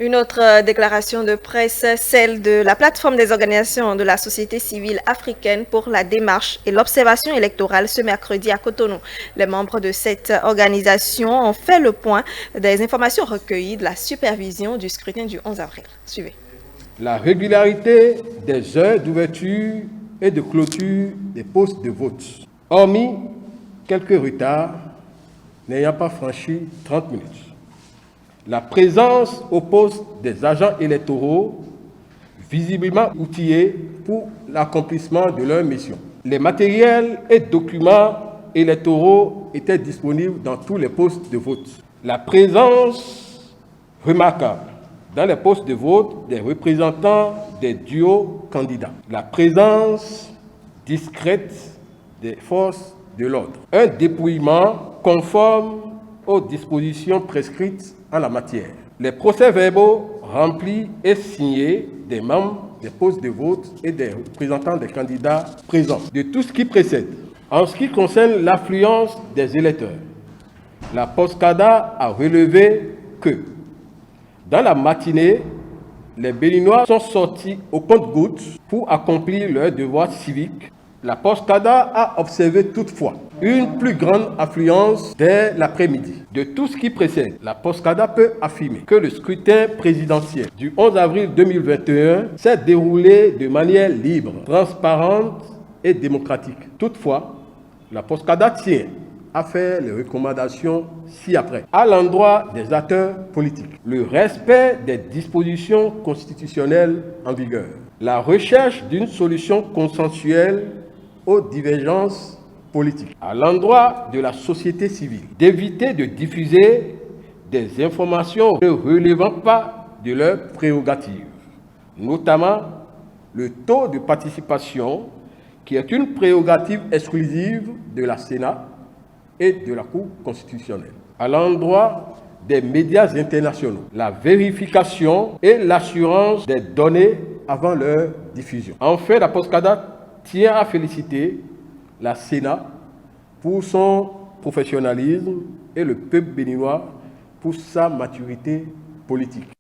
Une autre déclaration de presse, celle de la plateforme des organisations de la société civile africaine pour la démarche et l'observation électorale ce mercredi à Cotonou. Les membres de cette organisation ont fait le point des informations recueillies de la supervision du scrutin du 11 avril. Suivez. La régularité des heures d'ouverture et de clôture des postes de vote, hormis quelques retards n'ayant pas franchi 30 minutes. La présence au poste des agents électoraux visiblement outillés pour l'accomplissement de leur mission. Les matériels et documents électoraux étaient disponibles dans tous les postes de vote. La présence remarquable dans les postes de vote des représentants des duos candidats. La présence discrète des forces de l'ordre. Un dépouillement conforme aux dispositions prescrites en la matière. Les procès-verbaux remplis et signés des membres des postes de vote et des représentants des candidats présents. De tout ce qui précède. En ce qui concerne l'affluence des électeurs, la POSCADA a relevé que dans la matinée, les Béninois sont sortis au compte-gouttes pour accomplir leur devoir civique. La POSCADA a observé toutefois une plus grande affluence dès l'après-midi. De tout ce qui précède, la POSCADA peut affirmer que le scrutin présidentiel du 11 avril 2021 s'est déroulé de manière libre, transparente et démocratique. Toutefois, la POSCADA tient à faire les recommandations ci-après. À l'endroit des acteurs politiques, le respect des dispositions constitutionnelles en vigueur, la recherche d'une solution consensuelle aux divergences politiques. À l'endroit de la société civile, d'éviter de diffuser des informations ne relevant pas de leurs prérogatives, notamment le taux de participation qui est une prérogative exclusive de la Sénat et de la Cour constitutionnelle. À l'endroit des médias internationaux, la vérification et l'assurance des données avant leur diffusion. Enfin, la POSCADA tient à féliciter la Sénat pour son professionnalisme et le peuple béninois pour sa maturité politique.